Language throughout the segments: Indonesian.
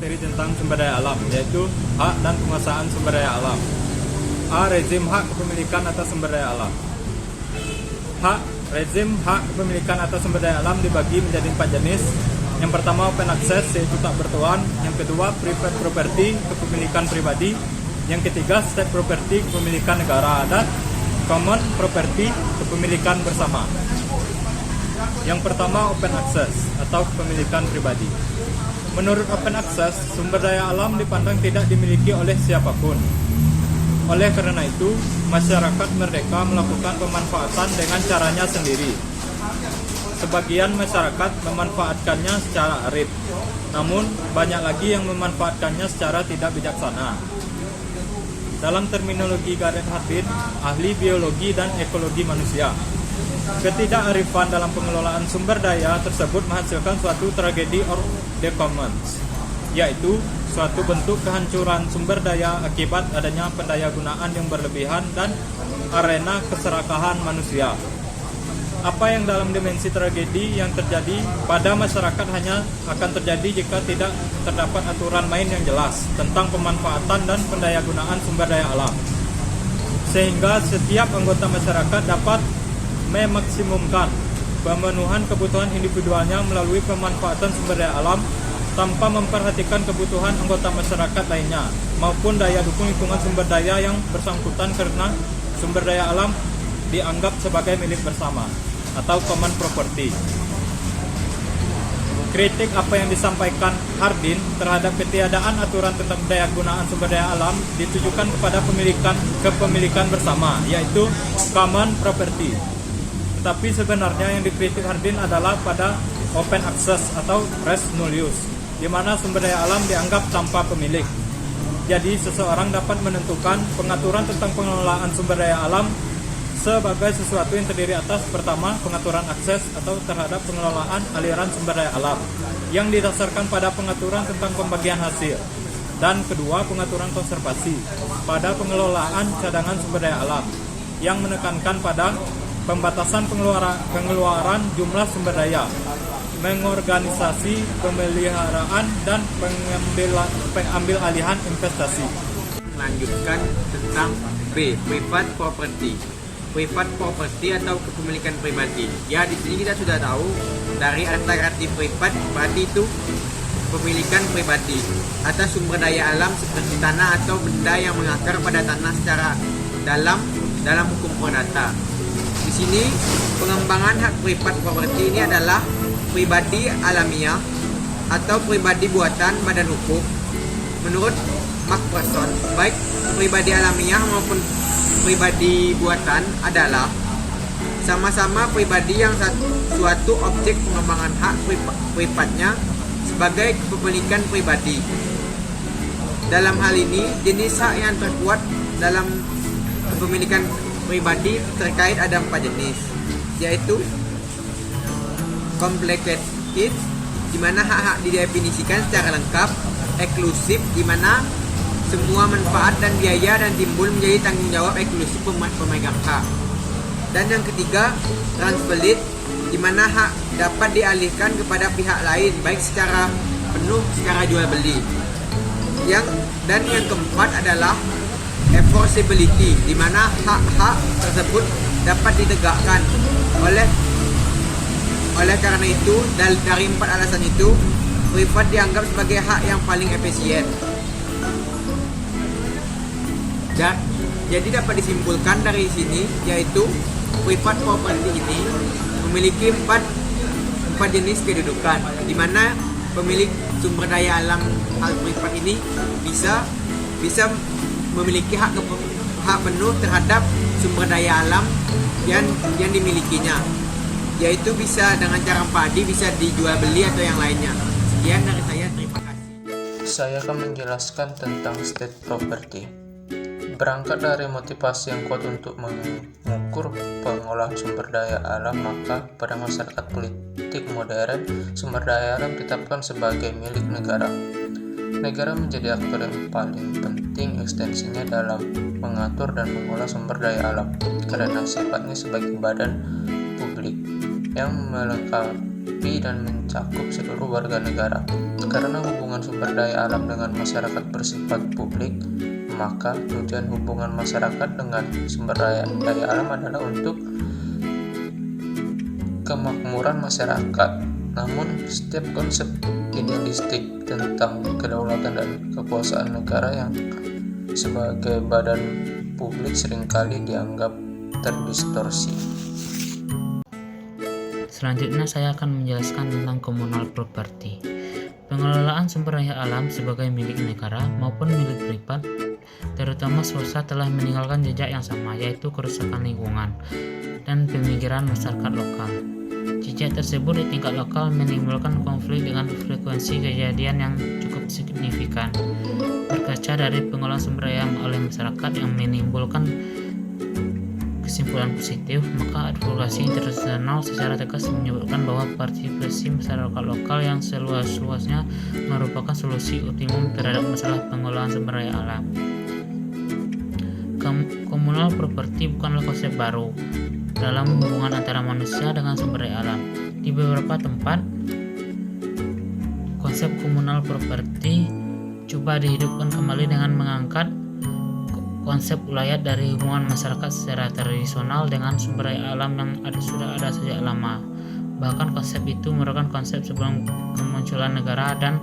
materi tentang sumber daya alam, yaitu hak dan penguasaan sumber daya alam. A. Rezim hak kepemilikan atas sumber daya alam. Rezim hak kepemilikan atas sumber daya alam dibagi menjadi 4 jenis. Yang pertama open access, yaitu tak bertuan. Yang kedua private property, kepemilikan pribadi. Yang ketiga state property, kepemilikan negara. Dan common property, kepemilikan bersama. Yang pertama open access atau kepemilikan pribadi. Menurut open access, sumber daya alam dipandang tidak dimiliki oleh siapapun. Oleh karena itu, masyarakat merdeka melakukan pemanfaatan dengan caranya sendiri. Sebagian masyarakat memanfaatkannya secara arif, namun banyak lagi yang memanfaatkannya secara tidak bijaksana. Dalam terminologi Gareth Hardin, ahli biologi dan ekologi manusia, ketidakarifan dalam pengelolaan sumber daya tersebut menghasilkan suatu tragedi of the commons, yaitu suatu bentuk kehancuran sumber daya akibat adanya pendayagunaan yang berlebihan dan arena keserakahan manusia. Apa yang dalam dimensi tragedi yang terjadi pada masyarakat hanya akan terjadi jika tidak terdapat aturan main yang jelas tentang pemanfaatan dan pendayagunaan sumber daya alam, sehingga setiap anggota masyarakat dapat memaksimumkan pemenuhan kebutuhan individualnya melalui pemanfaatan sumber daya alam tanpa memperhatikan kebutuhan anggota masyarakat lainnya maupun daya dukung lingkungan sumber daya yang bersangkutan, karena sumber daya alam dianggap sebagai milik bersama atau common property. Kritik apa yang disampaikan Hardin terhadap ketiadaan aturan tentang daya gunaan sumber daya alam ditujukan kepada kepemilikan bersama, yaitu common property. Tetapi sebenarnya yang dikritik Hardin adalah pada open access atau res nullius, di mana sumber daya alam dianggap tanpa pemilik. Jadi seseorang dapat menentukan pengaturan tentang pengelolaan sumber daya alam sebagai sesuatu yang terdiri atas pertama pengaturan akses atau terhadap pengelolaan aliran sumber daya alam yang didasarkan pada pengaturan tentang pembagian hasil, dan kedua pengaturan konservasi pada pengelolaan cadangan sumber daya alam yang menekankan pada pembatasan pengeluaran jumlah sumber daya, mengorganisasi pemeliharaan dan pengambil alihan investasi. Melanjutkan tentang B, private property. Private property atau kepemilikan pribadi. Ya, di sini kita sudah tahu dari arti private berarti itu kepemilikan pribadi atas sumber daya alam seperti tanah atau benda yang mengakar pada tanah secara dalam hukum perdata. Di sini pengembangan hak private property ini adalah pribadi alamiah atau pribadi buatan badan hukum. Menurut Macpherson, baik pribadi alamiah maupun pribadi buatan adalah sama-sama pribadi yang suatu objek pengembangan hak privatnya sebagai kepemilikan pribadi. Dalam hal ini, jenis hak yang terkuat dalam kepemilikan pribadi terkait ada 4 jenis, yaitu complicated, di mana hak-hak didefinisikan secara lengkap; eksklusif, di mana semua manfaat dan biaya dan timbul menjadi tanggung jawab eksklusif pemegang hak; dan yang ketiga transferit, di mana hak dapat dialihkan kepada pihak lain baik secara penuh secara jual beli. Yang keempat adalah enforceability, di mana hak-hak tersebut dapat ditegakkan. Oleh karena itu, dari 4 alasan itu, privat dianggap sebagai hak yang paling efisien. Jadi dapat disimpulkan dari sini, yaitu private property ini memiliki 4 jenis kedudukan, di mana pemilik sumber daya alam hal privat ini bisa memiliki hak penuh terhadap sumber daya alam yang dimilikinya, yaitu bisa dengan cara padi, bisa dijual beli atau yang lainnya. Sekian dari saya, terima kasih. Saya akan menjelaskan tentang state property. Berangkat dari motivasi yang kuat untuk mengukur pengolahan sumber daya alam, maka pada masyarakat politik modern, sumber daya alam ditetapkan sebagai milik negara. Negara menjadi aktor yang paling penting ekstensinya dalam mengatur dan mengolah sumber daya alam, karena sifatnya sebagai badan publik yang melengkapi dan mencakup seluruh warga negara. Karena hubungan sumber daya alam dengan masyarakat bersifat publik, maka tujuan hubungan masyarakat dengan sumber daya alam adalah untuk kemakmuran masyarakat. Namun, setiap konsep idealistik tentang kedaulatan dan kekuasaan negara yang sebagai badan publik seringkali dianggap terdistorsi. Selanjutnya saya akan menjelaskan tentang communal property. Pengelolaan sumber daya alam sebagai milik negara maupun milik privat, terutama swasta, telah meninggalkan jejak yang sama, yaitu kerusakan lingkungan dan pemikiran masyarakat lokal. Jejak tersebut di tingkat lokal menimbulkan konflik dengan frekuensi kejadian yang cukup signifikan. Berkaca dari pengelolaan sumber daya oleh masyarakat yang menimbulkan kesimpulan positif, maka advokasi internasional secara tegas menyebutkan bahwa partisipasi masyarakat lokal yang seluas-luasnya merupakan solusi optimum terhadap masalah pengelolaan sumber daya alam. Communal property bukanlah konsep baru dalam hubungan antara manusia dengan sumber daya alam. Di beberapa tempat, konsep communal property coba dihidupkan kembali dengan mengangkat konsep ulayat dari hubungan masyarakat secara tradisional dengan sumber daya alam yang sudah ada sejak lama. Bahkan konsep itu merupakan konsep sebelum kemunculan negara dan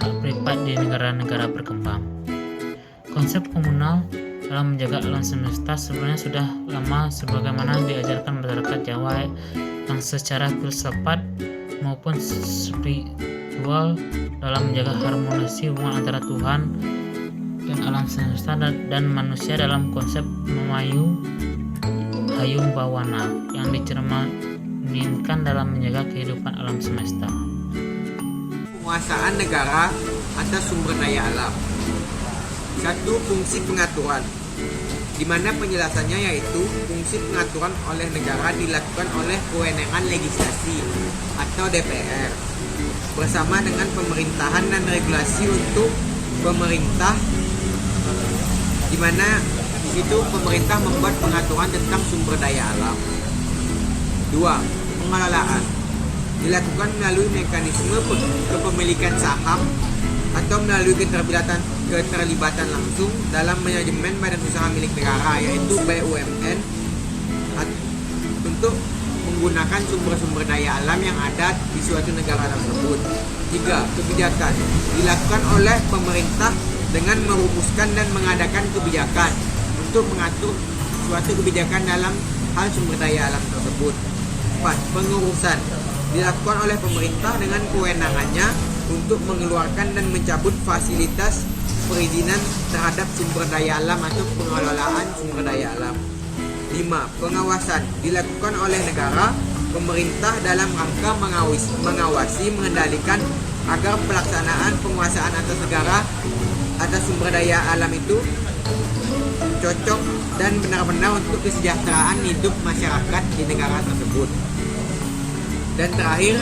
hak privat di negara-negara berkembang. Konsep komunal dalam menjaga alam semesta sebenarnya sudah lama sebagaimana diajarkan masyarakat Jawa yang secara filsafat maupun spiritual dalam menjaga harmonisasi hubungan antara Tuhan dan alam semesta dan manusia dalam konsep memayu hayung bawana yang dicerminkan dalam menjaga kehidupan alam semesta. Penguasaan negara atas sumber daya alam. Satu, fungsi pengaturan, di mana penjelasannya yaitu fungsi pengaturan oleh negara dilakukan oleh kewenangan legislasi atau DPR bersama dengan pemerintahan dan regulasi untuk pemerintah, di mana di situ pemerintah membuat pengaturan tentang sumber daya alam. 2. Pengelolaan dilakukan melalui mekanisme kepemilikan saham atau melalui keterlibatan langsung dalam manajemen badan usaha milik negara yaitu BUMN untuk menggunakan sumber-sumber daya alam yang ada di suatu negara tersebut. 3. Kebijakan dilakukan oleh pemerintah dengan merumuskan dan mengadakan kebijakan untuk mengatur suatu kebijakan dalam hal sumber daya alam tersebut. 4. Pengurusan dilakukan oleh pemerintah dengan kewenangannya untuk mengeluarkan dan mencabut fasilitas perizinan terhadap sumber daya alam atau pengelolaan sumber daya alam. 5. Pengawasan dilakukan oleh negara, pemerintah dalam rangka mengawasi, mengendalikan agar pelaksanaan penguasaan atas negara atas sumber daya alam itu cocok dan benar-benar untuk kesejahteraan hidup masyarakat di negara tersebut. Dan terakhir,